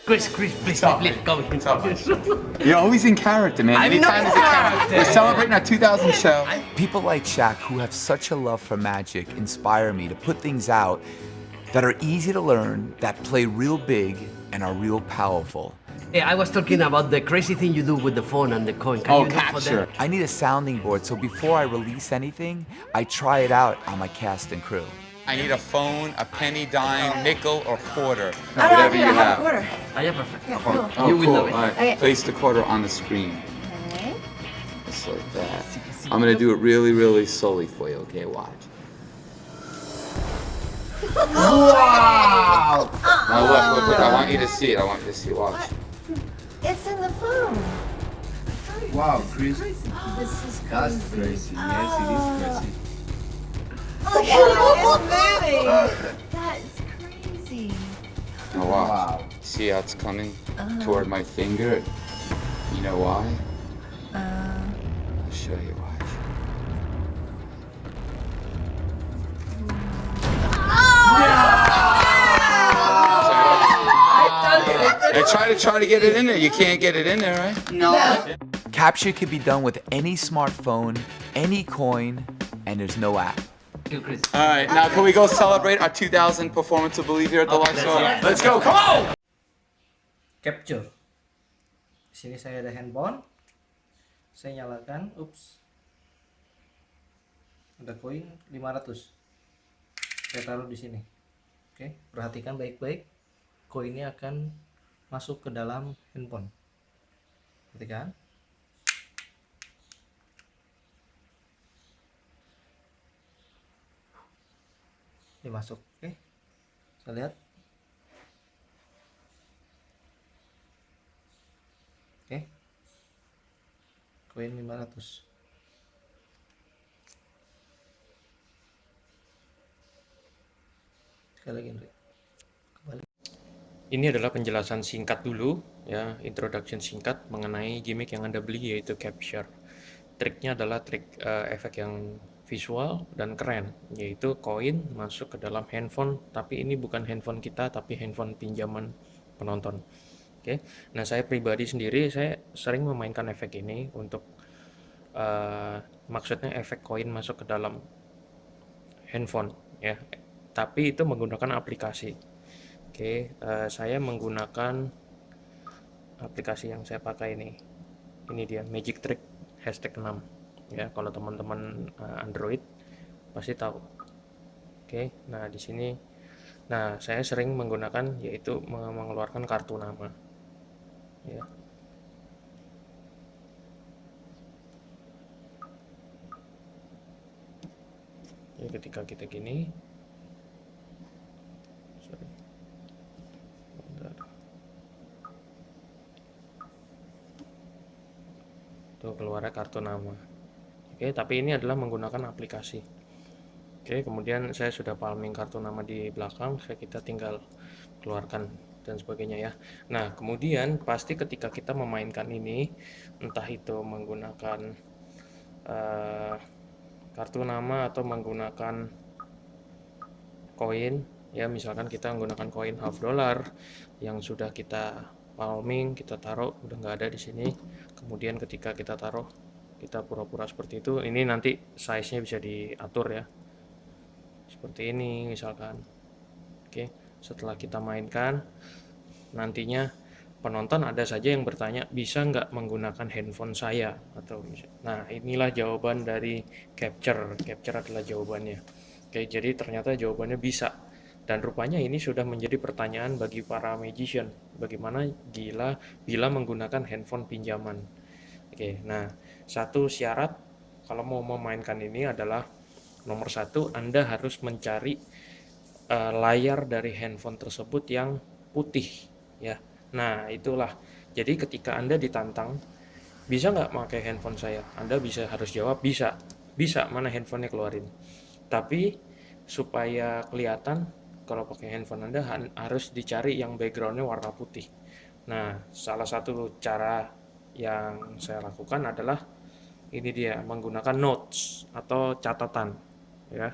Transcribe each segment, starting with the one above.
Chris, please, up, please, come in. What's up, man? You're always in character, man. I'm Anytime not there's a camera. character. We're celebrating our 2000 show. People like Shaq who have such a love for magic inspire me to put things out that are easy to learn, that play real big, and are real powerful. Yeah, I was talking about the crazy thing you do with the phone and the coin. Can Oh, you do for capture. them? I need a sounding board, so before I release anything, I try it out on my cast and crew. I need a phone, a penny, dime, nickel, or quarter. I Whatever here, you I have a have. quarter. Ah, yeah, perfect. Yeah, cool. Oh, You will cool. love it. All right. Okay. Place the quarter on the screen. Okay. Just like that. I'm gonna do it really, really slowly for you, okay? Watch. Wow! Now look, I want you to see it. I want you to see it. Watch. It's in the phone. Wow, Chris, This is that's crazy. Yes, it is crazy. Look at it moving. That's crazy. Now watch. Wow. See how it's coming toward my finger? You know why? I'll show you. Watch. Try to get it in there. You can't get it in there, right? Capture can be done with any smartphone, any coin, and there's no app. Thank you, Chris. All right, now can we go celebrate our 2000 performance of Believe here at the Live Show? Let's go, come on! Capture. Di sini saya ada handphone. Saya nyalakan. Ups. Ada koin 500. Saya taruh di sini. Oke, perhatikan baik-baik. Koinnya akan masuk ke dalam handphone. Perhatikan. Ini masuk. Oke. Saya lihat. Oke. Koin 500. Sekali lagi, Indri. Kembali. Ini adalah penjelasan singkat dulu, ya, introduction singkat mengenai gimmick yang Anda beli, yaitu capture. Triknya adalah trik efek yang visual dan keren, yaitu koin masuk ke dalam handphone, tapi ini bukan handphone kita, tapi handphone pinjaman penonton. Oke, nah saya pribadi sendiri, saya sering memainkan efek ini untuk maksudnya efek koin masuk ke dalam handphone, ya, tapi itu menggunakan aplikasi. Oke, saya menggunakan aplikasi yang saya pakai ini dia Magic Trick #6, ya. Kalau teman-teman Android pasti tahu. Oke, nah di sini, nah saya sering menggunakan yaitu mengeluarkan kartu nama, ya. Ya, ketika kita gini, sorry. Bentar. Tuh keluarnya kartu nama. Oke, tapi ini adalah menggunakan aplikasi. Oke, kemudian saya sudah palming kartu nama di belakang, kita tinggal keluarkan dan sebagainya, ya. Nah, kemudian pasti ketika kita memainkan ini, entah itu menggunakan kartu nama atau menggunakan koin, ya, misalkan kita menggunakan koin $1/2 yang sudah kita palming, kita taruh, udah nggak ada di sini. Kemudian ketika kita taruh, kita pura-pura seperti itu. Ini nanti size-nya bisa diatur, ya, seperti ini misalkan. Oke, setelah kita mainkan, nantinya penonton ada saja yang bertanya, bisa nggak menggunakan handphone saya, atau nah, inilah jawaban dari capture adalah jawabannya. Oke, jadi ternyata jawabannya bisa, dan rupanya ini sudah menjadi pertanyaan bagi para magician, bagaimana bila menggunakan handphone pinjaman. Oke, nah, satu syarat kalau mau memainkan ini adalah nomor 1, Anda harus mencari layar dari handphone tersebut yang putih, ya. Nah, itulah. Jadi ketika Anda ditantang, bisa nggak pakai handphone saya? Anda harus jawab bisa. Bisa, mana handphonenya keluarin. Tapi supaya kelihatan kalau pakai handphone Anda harus dicari yang backgroundnya warna putih. Nah, salah satu cara yang saya lakukan adalah ini dia, menggunakan notes atau catatan, ya.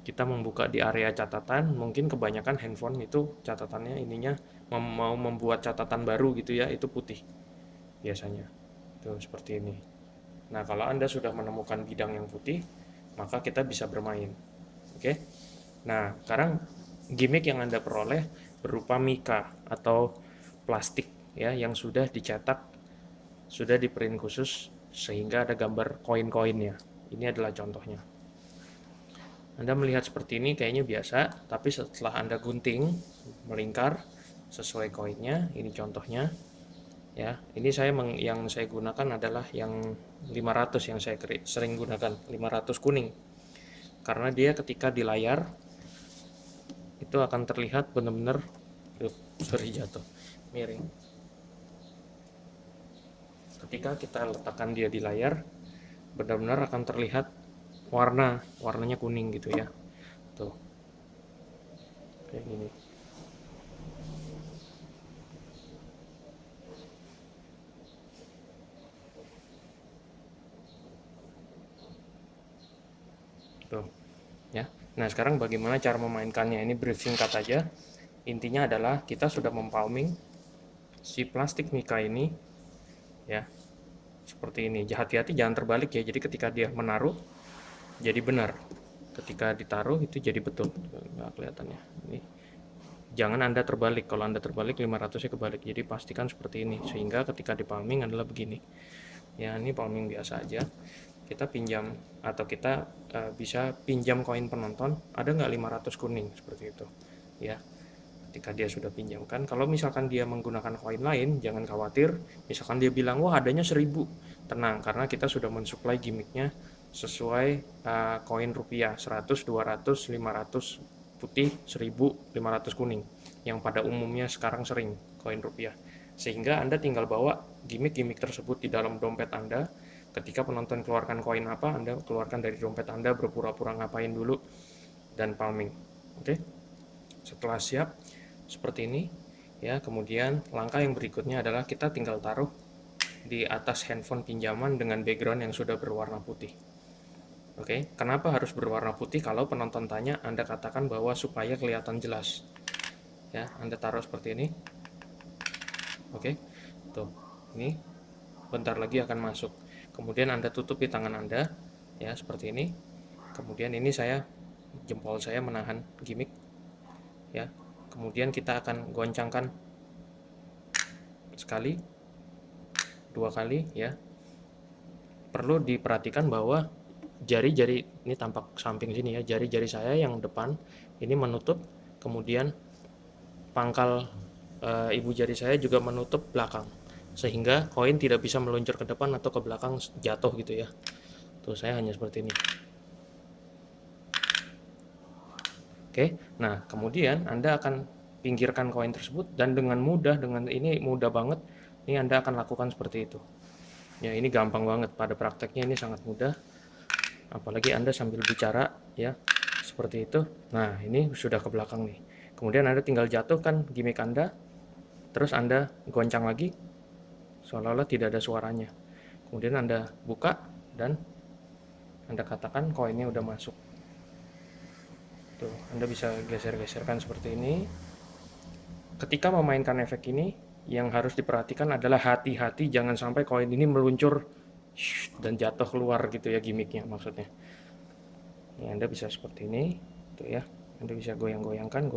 kita membuka di area catatan, mungkin kebanyakan handphone itu catatannya ininya mau membuat catatan baru gitu ya, itu putih biasanya. Tuh seperti ini. Nah, kalau Anda sudah menemukan bidang yang putih, maka kita bisa bermain. Oke. Nah, sekarang gimmick yang Anda peroleh berupa mica atau plastik ya yang sudah dicetak, sudah di-print khusus sehingga ada gambar koin-koinnya. Ini adalah contohnya. Anda melihat seperti ini kayaknya biasa, tapi setelah Anda gunting melingkar sesuai koinnya, ini contohnya. Ya, ini yang saya gunakan adalah yang 500 yang saya sering gunakan, 500 kuning. Karena dia ketika di layar itu akan terlihat benar-benar jatuh miring. Ketika kita letakkan dia di layar, benar-benar akan terlihat warnanya kuning gitu ya. Tuh. Kayak gini. Tuh. Ya. Nah, sekarang bagaimana cara memainkannya? Ini brief singkat aja. Intinya adalah kita sudah mempalming si plastik mica ini ya. Seperti ini. Hati-hati jangan terbalik ya. Jadi ketika dia menaruh jadi benar, ketika ditaruh itu jadi betul. Nggak kelihatannya ini, jangan Anda terbalik. Kalau Anda terbalik 500 nya kebalik, jadi pastikan seperti ini sehingga ketika di palming adalah begini ya. Ini palming biasa aja, kita pinjam atau kita bisa pinjam koin penonton. Ada nggak 500 kuning seperti itu ya. Ketika dia sudah pinjamkan, kalau misalkan dia menggunakan koin lain, jangan khawatir. Misalkan dia bilang wah adanya 1000, tenang, karena kita sudah mensuplai gimmicknya sesuai koin rupiah 100, 200, 500 putih, 1000, 500 kuning yang pada umumnya sekarang sering koin rupiah, sehingga Anda tinggal bawa gimmick-gimmick tersebut di dalam dompet Anda. Ketika penonton keluarkan koin apa, Anda keluarkan dari dompet Anda, berpura-pura ngapain dulu dan palming. Oke. Setelah siap seperti ini ya, kemudian langkah yang berikutnya adalah kita tinggal taruh di atas handphone pinjaman dengan background yang sudah berwarna putih. Oke, kenapa harus berwarna putih? Kalau penonton tanya, Anda katakan bahwa supaya kelihatan jelas. Ya, Anda taruh seperti ini. Oke, tuh, ini bentar lagi akan masuk. Kemudian Anda tutupi tangan Anda, ya seperti ini. Kemudian ini jempol saya menahan gimmick, ya. Kemudian kita akan goncangkan sekali, 2 kali, ya. Perlu diperhatikan bahwa jari-jari ini tampak samping sini ya, jari-jari saya yang depan ini menutup, kemudian pangkal ibu jari saya juga menutup belakang, sehingga koin tidak bisa meluncur ke depan atau ke belakang jatuh gitu ya. Tuh, saya hanya seperti ini. Oke, nah kemudian Anda akan pinggirkan koin tersebut dan dengan mudah, ini mudah banget, ini Anda akan lakukan seperti itu. Ya, ini gampang banget, pada prakteknya ini sangat mudah. Apalagi Anda sambil bicara ya, seperti itu. Nah, ini sudah ke belakang nih. Kemudian Anda tinggal jatuhkan gimmick Anda, terus Anda goncang lagi, seolah-olah tidak ada suaranya. Kemudian Anda buka dan Anda katakan koinnya udah masuk. Tuh, Anda bisa geser-geserkan seperti ini. Ketika memainkan efek ini, yang harus diperhatikan adalah hati-hati jangan sampai koin ini meluncur dan jatuh keluar gitu ya, gimmicknya maksudnya. Ya, Anda bisa seperti ini, tuh ya. Anda bisa goyang-goyangkan.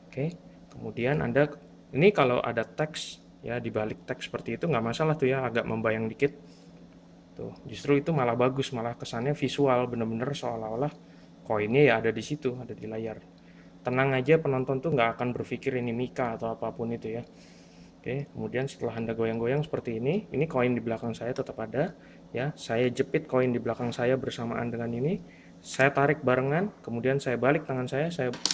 Oke. Kemudian Anda ini kalau ada teks ya, di balik teks seperti itu nggak masalah tuh ya, agak membayang dikit. Tuh, justru itu malah bagus, malah kesannya visual, bener-bener seolah-olah koinnya ya ada di situ, ada di layar. Tenang aja, penonton tuh nggak akan berpikir ini mica atau apapun itu ya. Oke, kemudian setelah Anda goyang-goyang seperti ini koin di belakang saya tetap ada ya. Saya jepit koin di belakang saya bersamaan dengan ini. Saya tarik barengan, kemudian saya balik tangan saya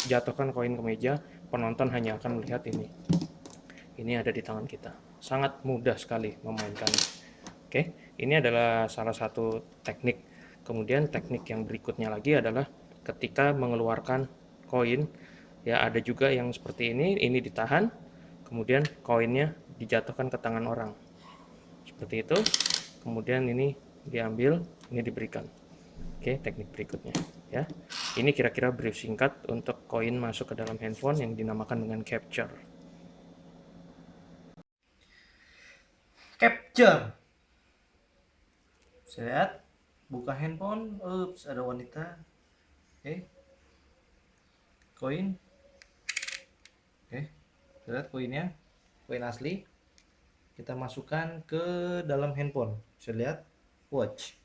jatuhkan koin ke meja. Penonton hanya akan melihat ini. Ini ada di tangan kita. Sangat mudah sekali memainkannya. Oke, ini adalah salah satu teknik. Kemudian teknik yang berikutnya lagi adalah ketika mengeluarkan koin ya, ada juga yang seperti ini ditahan, kemudian koinnya dijatuhkan ke tangan orang seperti itu, kemudian ini diambil, ini diberikan. Oke, teknik berikutnya. Ya, ini kira-kira brief singkat untuk koin masuk ke dalam handphone yang dinamakan dengan capture. Capture. Saya lihat, buka handphone, ups, ada wanita. Oke. Koin. Oke. Saya lihat koinnya, koin asli. Kita masukkan ke dalam handphone. Saya lihat, watch.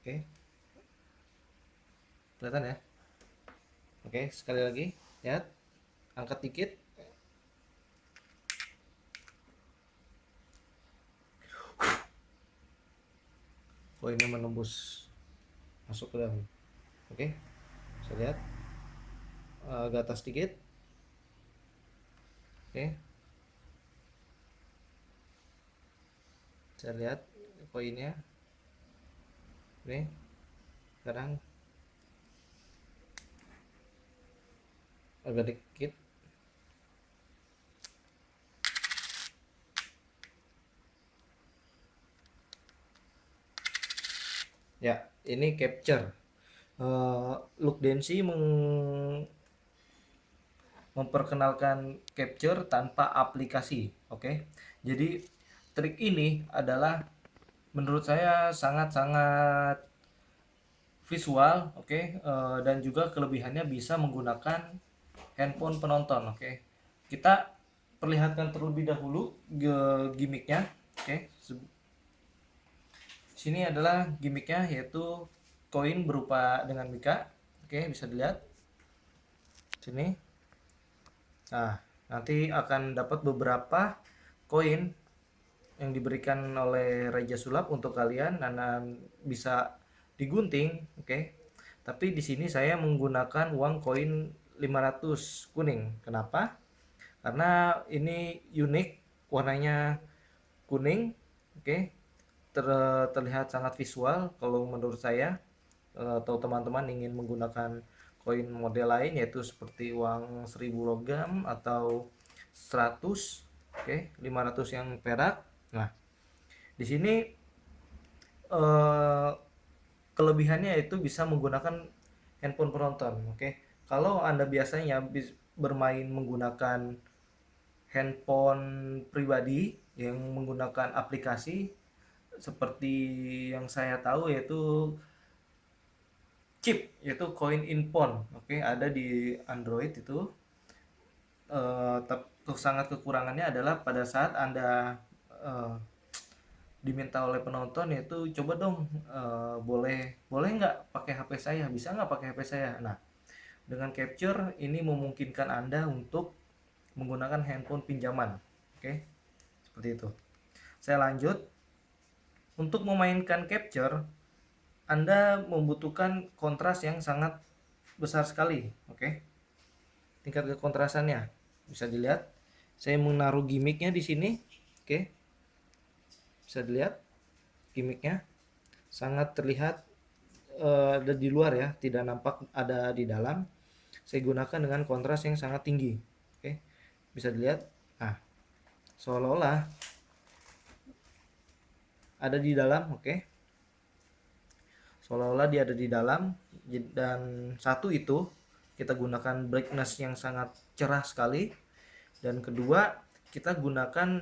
Oke. Kelihatan ya? Oke, sekali lagi, lihat. Angkat dikit. Koinnya menembus masuk ke dalam. Oke, saya lihat agak atas dikit. Oke, saya lihat koinnya. Oke, sekarang agak dikit. Ya, ini capture. Look Dancy memperkenalkan capture tanpa aplikasi. Oke, jadi trik ini adalah menurut saya sangat-sangat visual. Oke, dan juga kelebihannya bisa menggunakan handphone penonton. Oke, kita perlihatkan terlebih dahulu gimmicknya. Oke, sini adalah gimmicknya, yaitu koin berupa dengan mika. Oke, bisa dilihat sini. Nah, nanti akan dapat beberapa koin yang diberikan oleh Raja Sulap untuk kalian, dan bisa digunting. Oke, tapi di sini saya menggunakan uang koin 500 kuning. Kenapa? Karena ini unik, warnanya kuning. Oke, terlihat sangat visual kalau menurut saya. Atau teman-teman ingin menggunakan koin model lain, yaitu seperti uang 1000 logam atau 100, oke, 500 yang perak. Nah, di sini kelebihannya itu bisa menggunakan handphone penonton. Oke, kalau Anda biasanya bermain menggunakan handphone pribadi yang menggunakan aplikasi, seperti yang saya tahu yaitu chip, yaitu coin in phone. Oke, ada di Android itu. Sangat kekurangannya adalah pada saat Anda diminta oleh penonton, yaitu coba dong, boleh nggak pakai HP saya, bisa nggak pakai HP saya. Nah, dengan capture ini memungkinkan Anda untuk menggunakan handphone pinjaman. Oke, seperti itu. Saya lanjut. Untuk memainkan capture, Anda membutuhkan kontras yang sangat besar sekali. Oke, tingkat kekontrasannya bisa dilihat. Saya menaruh gimmicknya di sini. Oke, bisa dilihat gimmicknya sangat terlihat ada di luar ya, tidak nampak ada di dalam. Saya gunakan dengan kontras yang sangat tinggi. Oke, bisa dilihat. Nah, seolah-olah ada di dalam. Oke, seolah-olah dia ada di dalam. Dan satu itu kita gunakan brightness yang sangat cerah sekali, dan kedua kita gunakan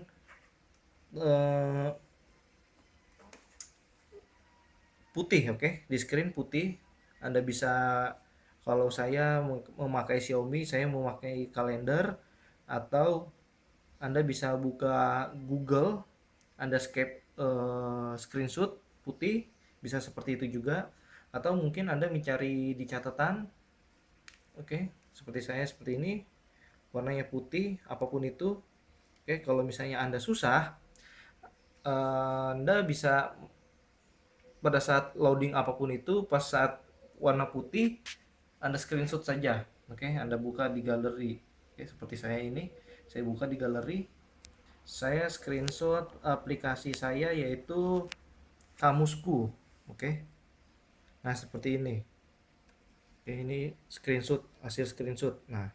putih. Oke, di screen putih. Anda bisa, kalau saya memakai Xiaomi, saya memakai kalender, atau Anda bisa buka Google, Anda screenshot putih, bisa seperti itu juga. Atau mungkin Anda mencari di catatan. Oke, seperti saya seperti ini, warnanya putih, apapun itu. Oke, kalau misalnya Anda susah, Anda bisa pada saat loading apapun itu, pas saat warna putih, Anda screenshot saja. Oke, Anda buka di galeri. Oke, seperti saya ini, saya buka di galeri. Saya screenshot aplikasi saya, yaitu Kamusku. Oke, nah seperti ini. Oke, ini screenshot, hasil screenshot. Nah,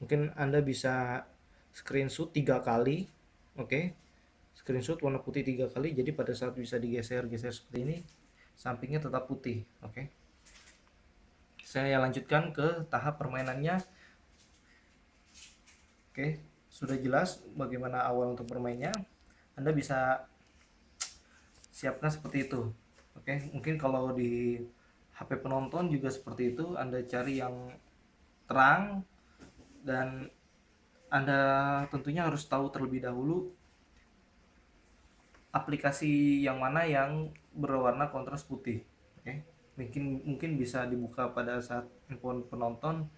mungkin Anda bisa screenshot 3 kali. Oke, screenshot warna putih 3 kali, jadi pada saat bisa digeser seperti ini, sampingnya tetap putih. Oke, saya lanjutkan ke tahap permainannya. Oke, sudah jelas bagaimana awal untuk bermainnya. Anda bisa siapkan seperti itu. Oke, mungkin kalau di HP penonton juga seperti itu. Anda cari yang terang, dan Anda tentunya harus tahu terlebih dahulu aplikasi yang mana yang berwarna kontras putih. Oke, mungkin bisa dibuka pada saat handphone penonton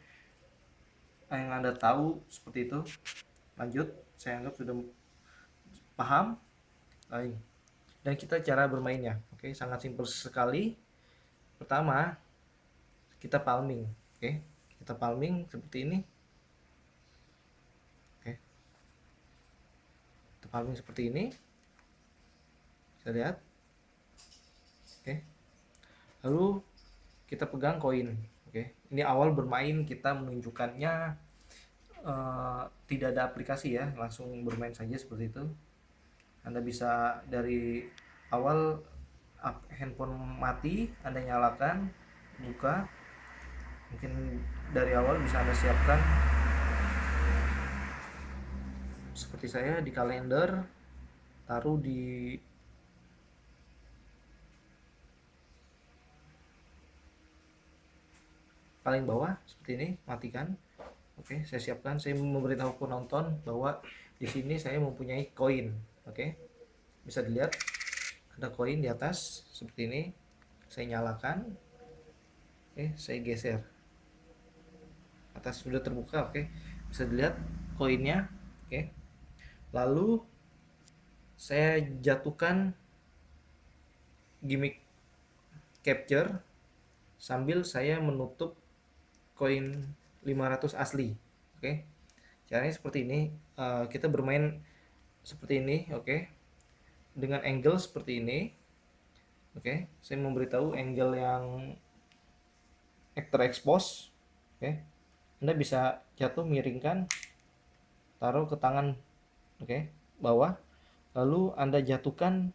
yang Anda tahu seperti itu. Lanjut, saya anggap sudah paham. Lain. Dan kita cara bermainnya. Oke, sangat simpel sekali. Pertama, kita palming. Oke, kita palming seperti ini. Oke, kita palming seperti ini. Bisa lihat. Oke, lalu kita pegang koin. Oke, ini awal bermain kita menunjukkannya, tidak ada aplikasi ya, langsung bermain saja seperti itu. Anda bisa dari awal handphone mati, Anda nyalakan, buka. Mungkin dari awal bisa Anda siapkan seperti saya di kalender, taruh di paling bawah seperti ini, matikan. Oke, saya siapkan. Saya memberitahu penonton bahwa di sini saya mempunyai koin. Oke, bisa dilihat ada koin di atas seperti ini. Saya nyalakan. Oke, saya geser. Atas sudah terbuka. Oke, bisa dilihat koinnya. Oke, lalu saya jatuhkan gimmick capture sambil saya menutup koin 500 asli. Oke, caranya seperti ini. Kita bermain seperti ini. Oke, dengan angle seperti ini. Oke, saya memberitahu angle yang terexpose. Oke, Anda bisa jatuh, miringkan, taruh ke tangan, oke, bawah, lalu Anda jatuhkan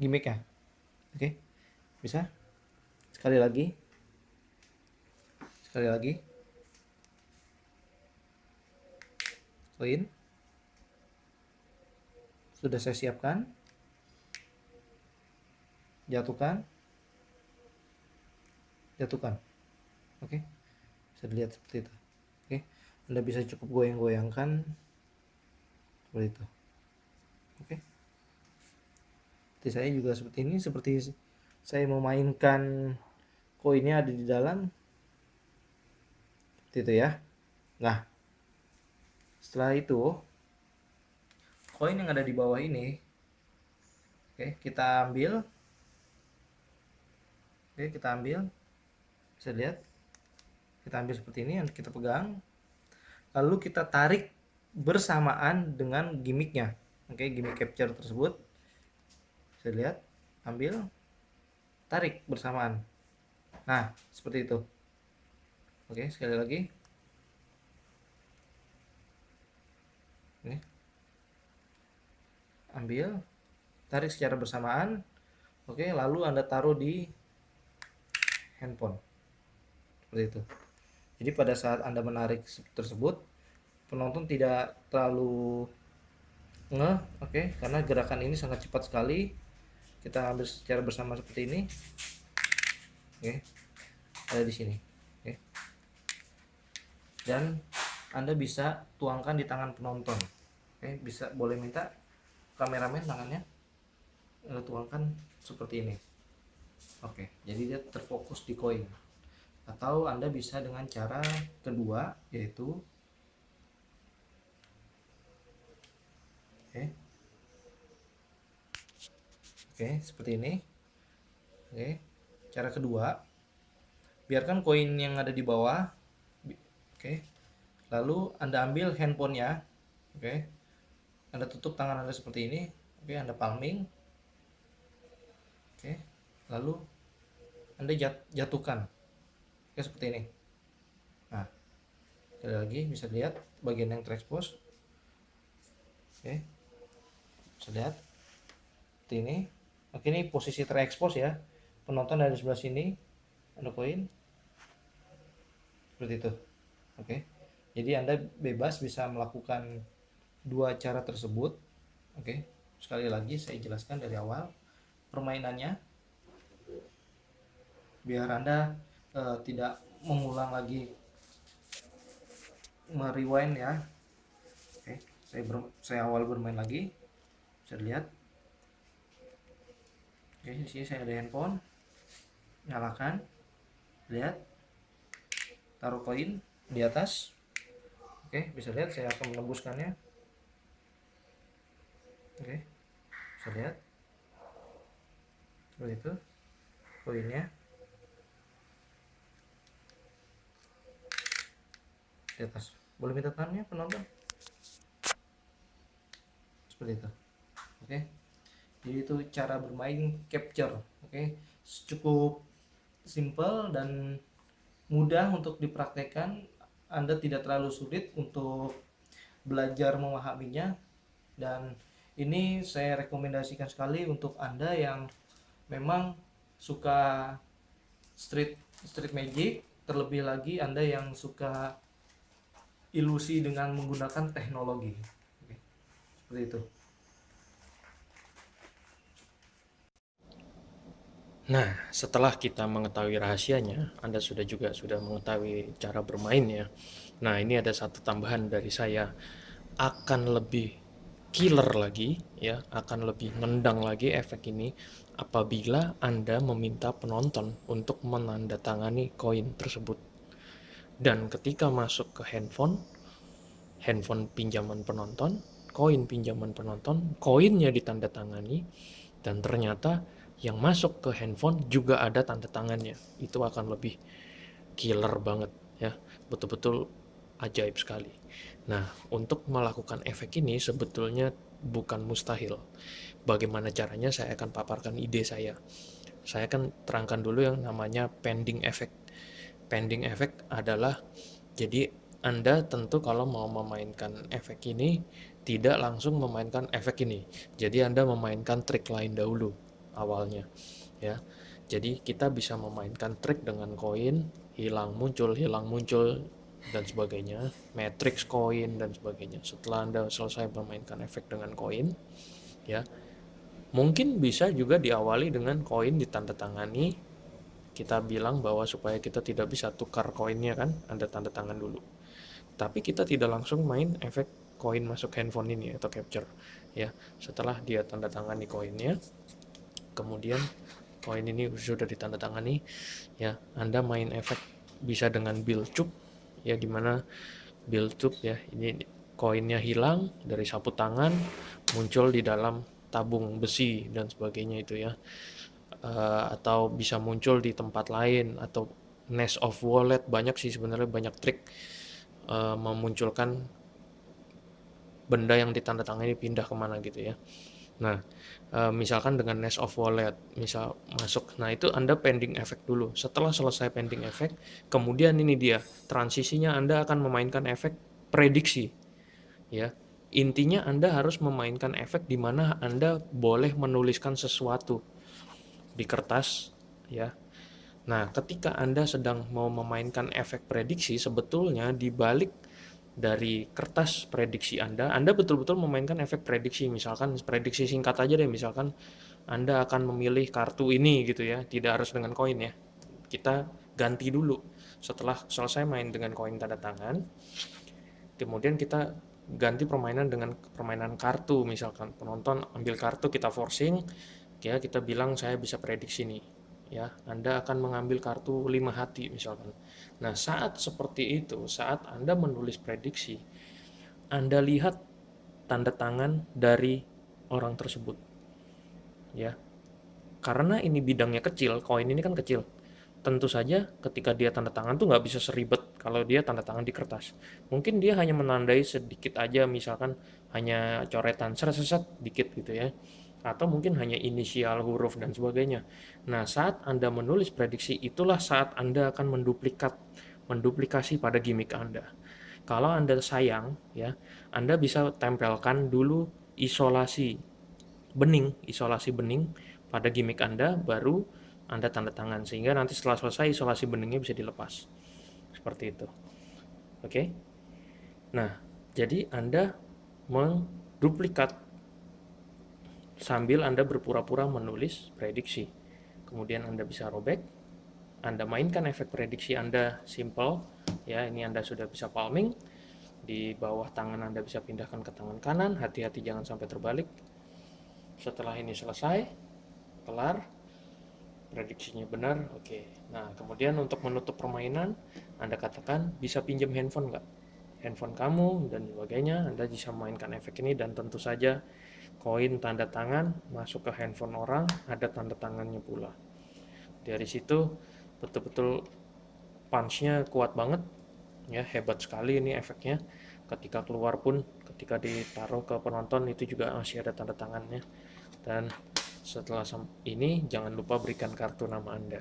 gimmicknya. Oke, bisa. Sekali lagi. Koin sudah saya siapkan. Jatuhkan. Oke, bisa dilihat seperti itu. Oke, Anda bisa cukup goyang-goyangkan seperti itu. Oke, seperti saya juga seperti ini, seperti saya memainkan koinnya ada di dalam seperti itu ya. Nah, setelah itu koin yang ada di bawah ini, oke, kita ambil. Oke, kita ambil. Bisa lihat, kita ambil seperti ini, kita pegang, lalu kita tarik bersamaan dengan gimmicknya. Oke, gimmick capture tersebut, bisa lihat, ambil, tarik bersamaan. Nah, seperti itu. Oke, sekali lagi. Ini, ambil, tarik secara bersamaan. Oke, lalu Anda taruh di handphone. Seperti itu. Jadi pada saat Anda menarik tersebut, penonton tidak terlalu ngeh, oke, karena gerakan ini sangat cepat sekali. Kita ambil secara bersama seperti ini. Oke. Ada di sini. Oke. Dan Anda bisa tuangkan di tangan penonton. Oke, bisa, boleh minta kameramen tangannya tuangkan seperti ini. Oke, jadi dia terfokus di koin. Atau Anda bisa dengan cara kedua, yaitu oke, seperti ini. Oke, cara kedua, biarkan koin yang ada di bawah. Oke, lalu Anda ambil handphonenya. Oke, Anda tutup tangan Anda seperti ini. Oke, Anda palming. Oke, lalu Anda jatuhkan. Oke, seperti ini. Nah, sekali lagi bisa lihat bagian yang terekspos. Oke, bisa lihat seperti ini. Oke, ini posisi terekspos ya. Penonton dari sebelah sini. ada koin seperti itu. Oke, jadi Anda bebas bisa melakukan dua cara tersebut. Oke, sekali lagi saya jelaskan dari awal permainannya biar Anda tidak mengulang lagi merewind ya. Oke, saya awal bermain lagi, bisa dilihat. Oke, di sini saya ada handphone, nyalakan, lihat, taruh koin di atas. Oke, bisa lihat saya akan menembuskannya. Oke, bisa lihat seperti itu koinnya di atas. Boleh minta tangannya penonton, seperti itu. Oke, jadi itu cara bermain capture. Oke, cukup simple dan mudah untuk dipraktekkan. Anda tidak terlalu sulit untuk belajar memahaminya, dan ini saya rekomendasikan sekali untuk Anda yang memang suka street magic, terlebih lagi Anda yang suka ilusi dengan menggunakan teknologi. Oke, seperti itu. Nah, setelah kita mengetahui rahasianya, Anda sudah mengetahui cara bermainnya. Nah, ini ada satu tambahan dari saya. Akan lebih killer lagi, ya, akan lebih nendang lagi efek ini apabila Anda meminta penonton untuk menandatangani koin tersebut. Dan ketika masuk ke handphone pinjaman penonton, koin pinjaman penonton, koinnya ditandatangani, dan ternyata yang masuk ke handphone juga ada tanda tangannya. Itu akan lebih killer banget ya, betul-betul ajaib sekali. Nah, untuk melakukan efek ini sebetulnya bukan mustahil. Bagaimana caranya, saya akan paparkan ide saya. Saya akan terangkan dulu yang namanya pending effect. Pending effect adalah, jadi Anda tentu kalau mau memainkan efek ini tidak langsung memainkan efek ini. Jadi Anda memainkan trik lain dahulu awalnya ya. Jadi kita bisa memainkan trik dengan koin hilang muncul dan sebagainya, matrix koin dan sebagainya. Setelah Anda selesai memainkan efek dengan koin ya, mungkin bisa juga diawali dengan koin ditandatangani. Kita bilang bahwa supaya kita tidak bisa tukar koinnya kan, Anda tanda tangan dulu. Tapi kita tidak langsung main efek koin masuk handphone ini atau capture ya. Setelah dia tanda tangani koinnya, kemudian koin ini sudah ditandatangani ya, Anda main efek bisa dengan build cup ya, dimana build cup ya, ini koinnya hilang dari sapu tangan muncul di dalam tabung besi dan sebagainya itu ya. Atau bisa muncul di tempat lain, atau nest of wallet, banyak sih sebenarnya, banyak trik memunculkan benda yang ditandatangani pindah kemana gitu ya. Nah, misalkan dengan nest of wallet misal masuk, nah itu Anda pending efek dulu. Setelah selesai pending efek, kemudian ini dia transisinya, Anda akan memainkan efek prediksi ya. Intinya Anda harus memainkan efek di mana Anda boleh menuliskan sesuatu di kertas ya. Nah, ketika Anda sedang mau memainkan efek prediksi, sebetulnya di balik dari kertas prediksi Anda betul-betul memainkan efek prediksi. Misalkan prediksi singkat aja deh, misalkan Anda akan memilih kartu ini gitu ya, tidak harus dengan koin ya. Kita ganti dulu setelah selesai main dengan koin tanda tangan, kemudian kita ganti permainan dengan permainan kartu. Misalkan penonton ambil kartu, kita forcing ya, kita bilang saya bisa prediksi nih ya, Anda akan mengambil kartu 5 hati misalkan. Nah, saat seperti itu, saat Anda menulis prediksi, Anda lihat tanda tangan dari orang tersebut ya. Karena ini bidangnya kecil, koin ini kan kecil, tentu saja ketika dia tanda tangan tuh nggak bisa seribet kalau dia tanda tangan di kertas. Mungkin dia hanya menandai sedikit aja, misalkan hanya coretan set dikit gitu ya, atau mungkin hanya inisial, huruf, dan sebagainya. Nah, saat Anda menulis prediksi, itulah saat Anda akan menduplikasi pada gimmick Anda. Kalau Anda sayang, ya, Anda bisa tempelkan dulu isolasi bening pada gimmick Anda, baru Anda tanda tangan, sehingga nanti setelah selesai isolasi beningnya bisa dilepas. Seperti itu. Oke. Nah, jadi Anda menduplikat sambil Anda berpura-pura menulis prediksi. Kemudian Anda bisa robek, Anda mainkan efek prediksi Anda simple, ya, ini Anda sudah bisa palming. Di bawah tangan Anda bisa pindahkan ke tangan kanan, hati-hati jangan sampai terbalik. Setelah ini selesai, kelar, prediksinya benar, oke. Nah, kemudian untuk menutup permainan, Anda katakan bisa pinjam handphone nggak? Handphone kamu dan sebagainya, Anda bisa mainkan efek ini, dan tentu saja koin tanda tangan masuk ke handphone orang, ada tanda tangannya pula. Dari situ betul-betul punch-nya kuat banget, ya, hebat sekali ini efeknya. Ketika keluar pun, ketika ditaruh ke penonton itu juga masih ada tanda tangannya. Dan setelah ini jangan lupa berikan kartu nama Anda.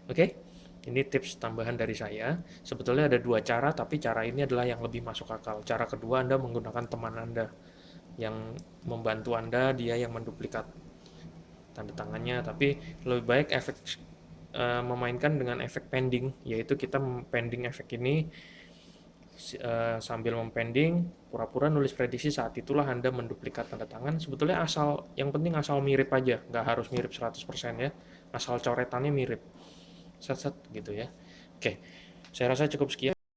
Oke, ini tips tambahan dari saya. Sebetulnya ada 2 cara, tapi cara ini adalah yang lebih masuk akal. Cara kedua, Anda menggunakan teman Anda yang membantu Anda, dia yang menduplikat tanda tangannya, tapi lebih baik efek memainkan dengan efek pending, yaitu kita pending efek ini sambil mempending, pura-pura nulis prediksi, saat itulah Anda menduplikat tanda tangan. Sebetulnya yang penting asal mirip aja, nggak harus mirip 100% ya, asal coretannya mirip, set gitu ya. Oke, saya rasa cukup sekian.